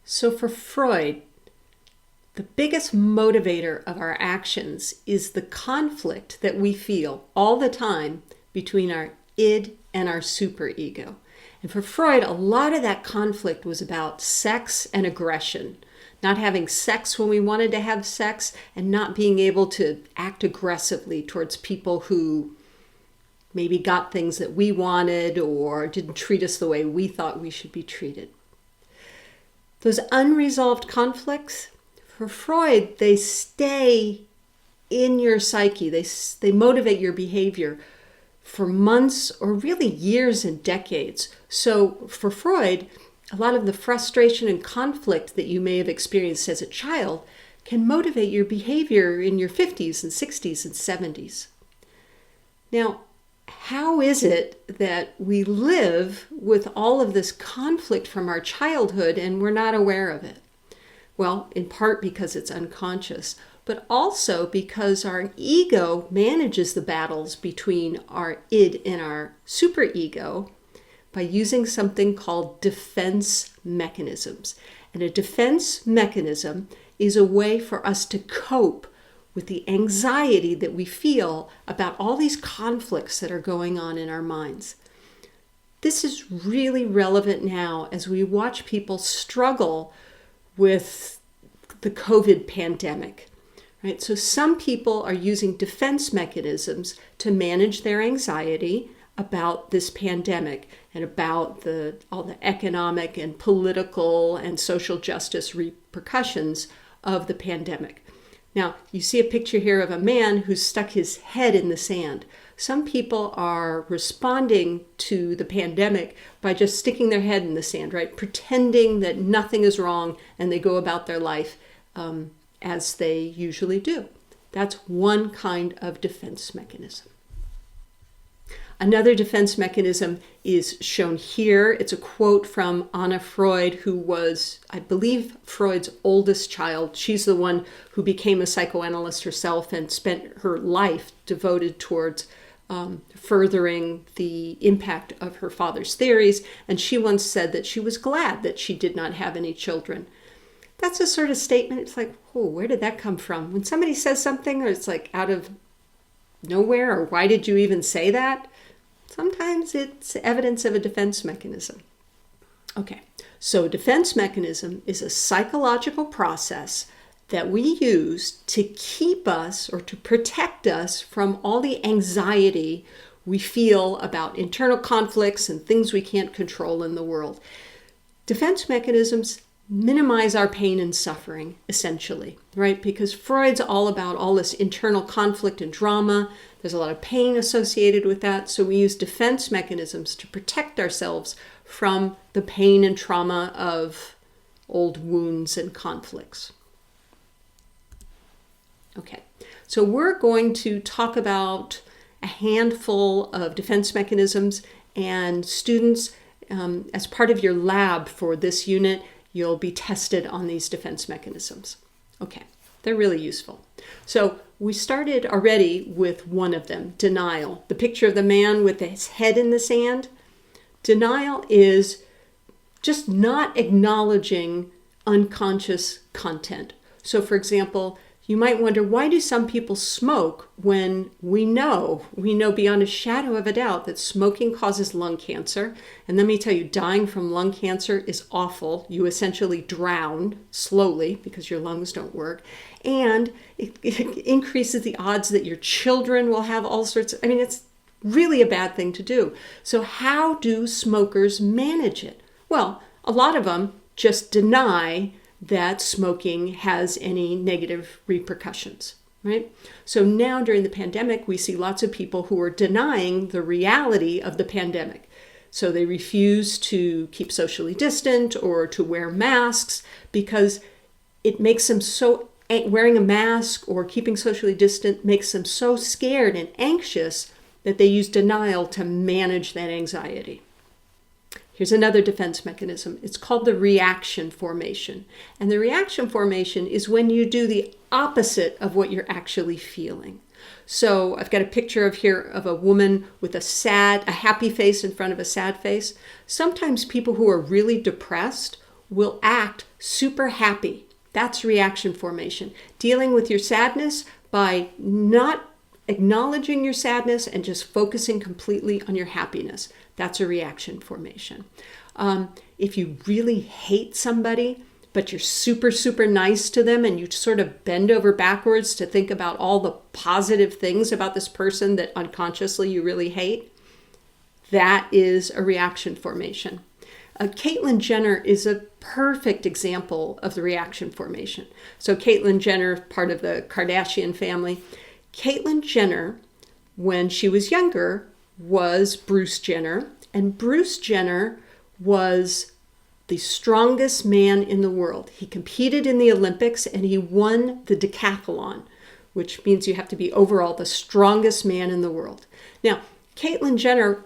So for Freud, the biggest motivator of our actions is the conflict that we feel all the time between our id and our superego. And for Freud, a lot of that conflict was about sex and aggression. Not having sex when we wanted to have sex, and not being able to act aggressively towards people who maybe got things that we wanted or didn't treat us the way we thought we should be treated. Those unresolved conflicts, for Freud, they stay in your psyche. They motivate your behavior for months or really years and decades. So for Freud, a lot of the frustration and conflict that you may have experienced as a child can motivate your behavior in your 50s and 60s and 70s. Now, how is it that we live with all of this conflict from our childhood and we're not aware of it? Well, in part because it's unconscious, but also because our ego manages the battles between our id and our superego by using something called defense mechanisms. And a defense mechanism is a way for us to cope with the anxiety that we feel about all these conflicts that are going on in our minds. This is really relevant now as we watch people struggle with the COVID pandemic, right? So some people are using defense mechanisms to manage their anxiety about this pandemic and about all the economic and political and social justice repercussions of the pandemic. Now, you see a picture here of a man who's stuck his head in the sand. Some people are responding to the pandemic by just sticking their head in the sand, right? Pretending that nothing is wrong, and they go about their life as they usually do. That's one kind of defense mechanism. Another defense mechanism is shown here. It's a quote from Anna Freud, who was, I believe, Freud's oldest child. She's the one who became a psychoanalyst herself and spent her life devoted towards furthering the impact of her father's theories. And she once said that she was glad that she did not have any children. That's a sort of statement. It's like, oh, where did that come from? When somebody says something, or it's like out of nowhere, or why did you even say that? Sometimes it's evidence of a defense mechanism. Okay, so a defense mechanism is a psychological process that we use to keep us or to protect us from all the anxiety we feel about internal conflicts and things we can't control in the world. Defense mechanisms minimize our pain and suffering, essentially, right? Because Freud's all about all this internal conflict and drama. There's a lot of pain associated with that. So we use defense mechanisms to protect ourselves from the pain and trauma of old wounds and conflicts. Okay, so we're going to talk about a handful of defense mechanisms, and students, as part of your lab for this unit, you'll be tested on these defense mechanisms. Okay, they're really useful. So we started already with one of them, denial. The picture of the man with his head in the sand. Denial is just not acknowledging unconscious content. So for example, you might wonder, why do some people smoke when we know beyond a shadow of a doubt that smoking causes lung cancer? And let me tell you, dying from lung cancer is awful. You essentially drown slowly because your lungs don't work. And it increases the odds that your children will have all sorts of, it's really a bad thing to do. So how do smokers manage it? Well, a lot of them just deny that smoking has any negative repercussions, right? So now during the pandemic, we see lots of people who are denying the reality of the pandemic. So they refuse to keep socially distant or to wear masks because it makes them so, wearing a mask or keeping socially distant makes them so scared and anxious that they use denial to manage that anxiety. Here's another defense mechanism. It's called the reaction formation. And the reaction formation is when you do the opposite of what you're actually feeling. So I've got a picture here of a woman with a happy face in front of a sad face. Sometimes people who are really depressed will act super happy. That's reaction formation. Dealing with your sadness by not acknowledging your sadness and just focusing completely on your happiness. That's a reaction formation. If you really hate somebody, but you're super, super nice to them and you sort of bend over backwards to think about all the positive things about this person that unconsciously you really hate, that is a reaction formation. Caitlyn Jenner is a perfect example of the reaction formation. So Caitlyn Jenner, part of the Kardashian family. Caitlyn Jenner, when she was younger, was Bruce Jenner, and Bruce Jenner was the strongest man in the world. He competed in the Olympics and he won the decathlon, which means you have to be overall the strongest man in the world. Now, Caitlyn Jenner,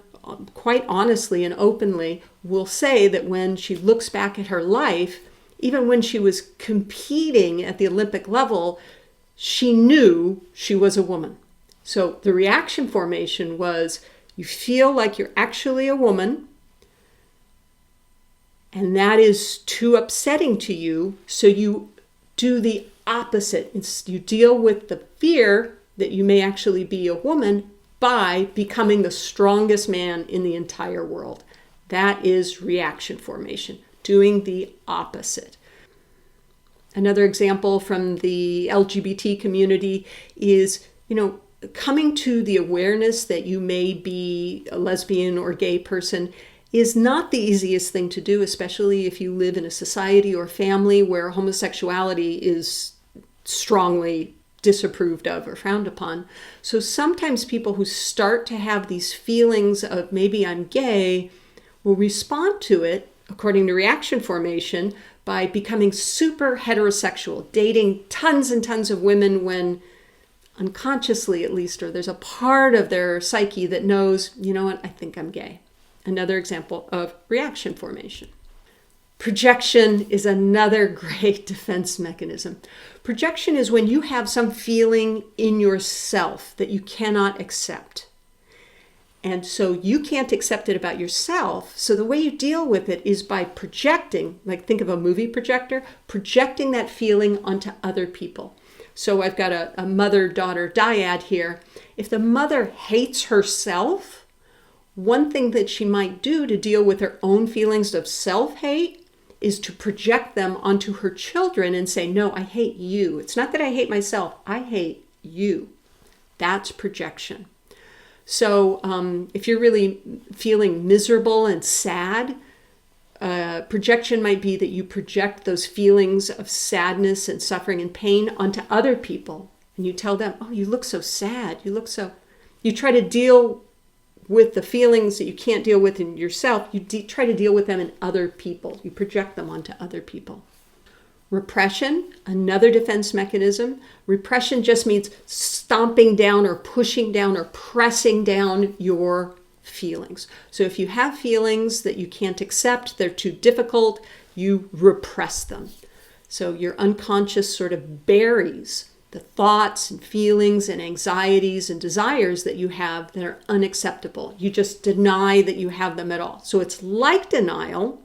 quite honestly and openly, will say that when she looks back at her life, even when she was competing at the Olympic level, she knew she was a woman. So the reaction formation was you feel like you're actually a woman, and that is too upsetting to you, so you do the opposite. You deal with the fear that you may actually be a woman by becoming the strongest man in the entire world. That is reaction formation, doing the opposite. Another example from the LGBT community is, coming to the awareness that you may be a lesbian or gay person is not the easiest thing to do, especially if you live in a society or family where homosexuality is strongly disapproved of or frowned upon. So sometimes people who start to have these feelings of maybe I'm gay will respond to it, according to reaction formation, by becoming super heterosexual, dating tons and tons of women when unconsciously at least, or there's a part of their psyche that knows, you know what, I think I'm gay. Another example of reaction formation. Projection is another great defense mechanism. Projection is when you have some feeling in yourself that you cannot accept. And so you can't accept it about yourself. So the way you deal with it is by projecting, like think of a movie projector, projecting that feeling onto other people. So I've got a mother-daughter dyad here. If the mother hates herself, one thing that she might do to deal with her own feelings of self-hate is to project them onto her children and say, no, I hate you. It's not that I hate myself, I hate you. That's projection. So if you're really feeling miserable and sad, projection might be that you project those feelings of sadness and suffering and pain onto other people. And you tell them, oh, you look so sad. You try to deal with the feelings that you can't deal with in yourself. You try to deal with them in other people. You project them onto other people. Repression, another defense mechanism. Repression just means stomping down or pushing down or pressing down your feelings. So if you have feelings that you can't accept, they're too difficult, you repress them. So your unconscious sort of buries the thoughts and feelings and anxieties and desires that you have that are unacceptable. You just deny that you have them at all. So it's like denial,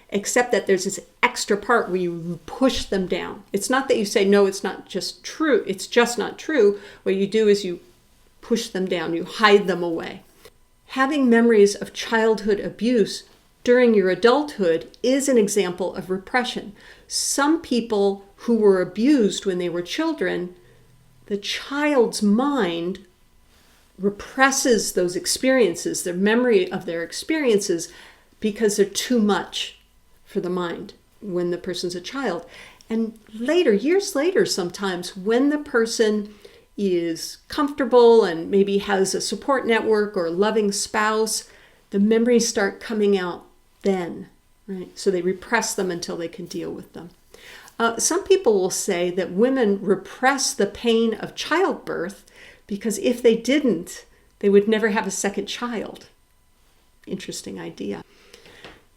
except that there's this extra part where you push them down. It's not that you say, no, it's not just true. It's just not true. What you do is you push them down. You hide them away. Having memories of childhood abuse during your adulthood is an example of repression. Some people who were abused when they were children, the child's mind represses those experiences, their memory of their experiences, because they're too much for the mind when the person's a child. And later, years later sometimes, when the person is comfortable and maybe has a support network or a loving spouse, the memories start coming out then, right? So they repress them until they can deal with them. Some people will say that women repress the pain of childbirth because if they didn't, they would never have a second child. Interesting idea.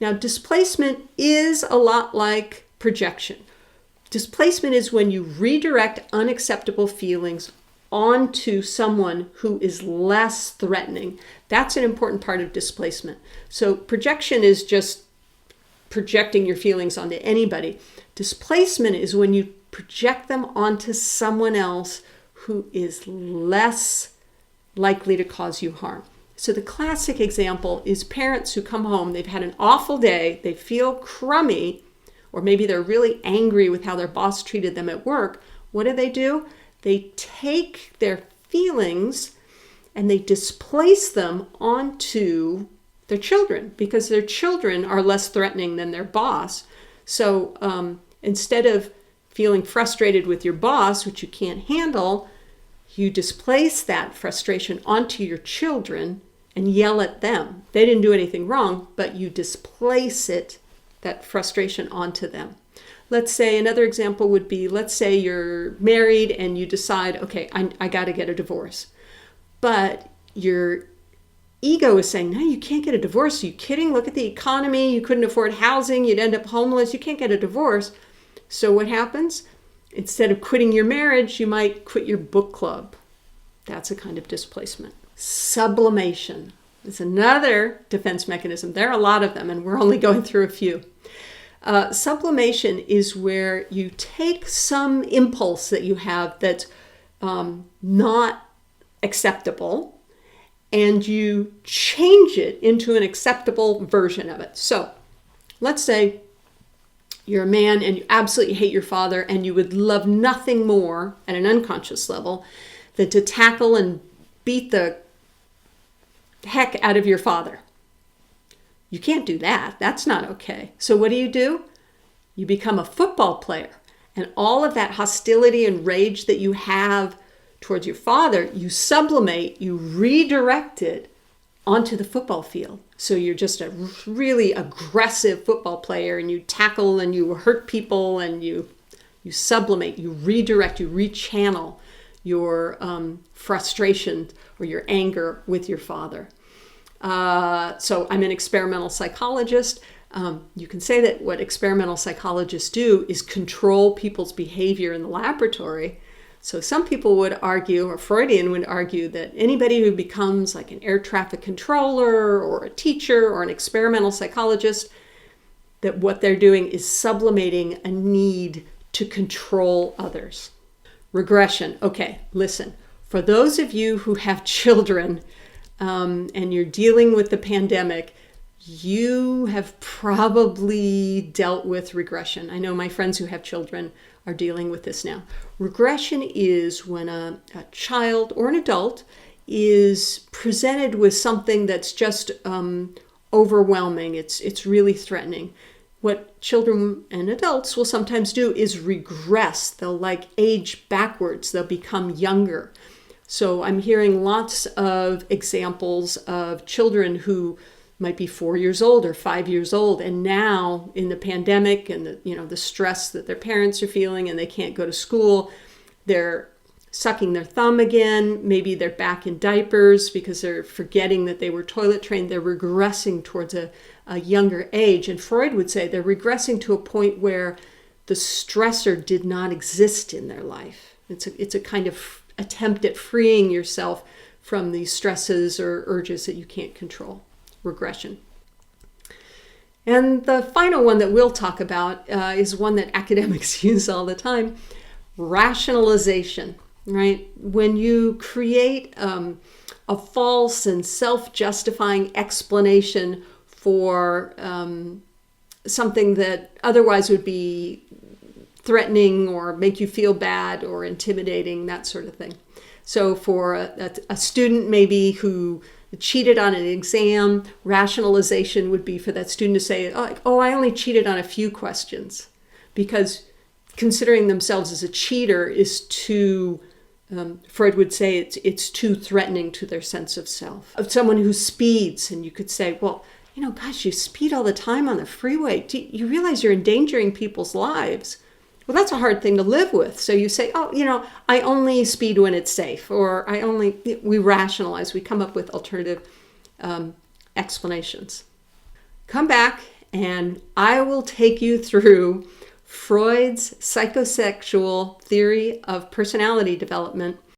Now, displacement is a lot like projection. Displacement is when you redirect unacceptable feelings onto someone who is less threatening. That's an important part of displacement. So projection is just projecting your feelings onto anybody. Displacement is when you project them onto someone else who is less likely to cause you harm. So the classic example is parents who come home, they've had an awful day, they feel crummy, or maybe they're really angry with how their boss treated them at work. What do? They take their feelings and they displace them onto their children, because their children are less threatening than their boss. So instead of feeling frustrated with your boss, which you can't handle, you displace that frustration onto your children and yell at them. They didn't do anything wrong, but you displace that frustration onto them. Let's say another example would be, let's say you're married and you decide, okay, I got to get a divorce. But your ego is saying, no, you can't get a divorce. Are you kidding? Look at the economy. You couldn't afford housing. You'd end up homeless. You can't get a divorce. So what happens? Instead of quitting your marriage, you might quit your book club. That's a kind of displacement. Sublimation is another defense mechanism. There are a lot of them, and we're only going through a few. Sublimation is where you take some impulse that you have that's not acceptable, and you change it into an acceptable version of it. So let's say you're a man and you absolutely hate your father, and you would love nothing more at an unconscious level than to tackle and beat the heck out of your father. You can't do that. That's not okay. So what do? You become a football player, and all of that hostility and rage that you have towards your father, you sublimate, you redirect it onto the football field. So you're just a really aggressive football player, and you tackle and you hurt people, and you sublimate, you redirect, you rechannel your frustration or your anger with your father. So I'm an experimental psychologist. You can say that what experimental psychologists do is control people's behavior in the laboratory. So some people would argue, or Freudian would argue, that anybody who becomes like an air traffic controller or a teacher or an experimental psychologist, that what they're doing is sublimating a need to control others. Regression. Okay, listen. For those of you who have children and you're dealing with the pandemic, you have probably dealt with regression. I know my friends who have children are dealing with this now. Regression is when a child or an adult is presented with something that's just overwhelming. It's really threatening. What children and adults will sometimes do is regress. They'll age backwards. They'll become younger. So I'm hearing lots of examples of children who might be 4 years old or 5 years old, and now in the pandemic and the stress that their parents are feeling, and they can't go to school, they're sucking their thumb again. Maybe they're back in diapers because they're forgetting that they were toilet trained. They're regressing towards a younger age, and Freud would say they're regressing to a point where the stressor did not exist in their life. It's a kind of attempt at freeing yourself from these stresses or urges that you can't control. Regression. And the final one that we'll talk about is one that academics use all the time: rationalization, right? When you create a false and self-justifying explanation for something that otherwise would be threatening or make you feel bad or intimidating, that sort of thing. So for a student maybe who cheated on an exam, rationalization would be for that student to say, oh, I only cheated on a few questions, because considering themselves as a cheater is too, Freud would say it's too threatening to their sense of self. Of someone who speeds, and you could say, well, gosh, you speed all the time on the freeway. Do you realize you're endangering people's lives? Well, that's a hard thing to live with. So you say, I only speed when it's safe, or we rationalize, we come up with alternative explanations. Come back and I will take you through Freud's psychosexual theory of personality development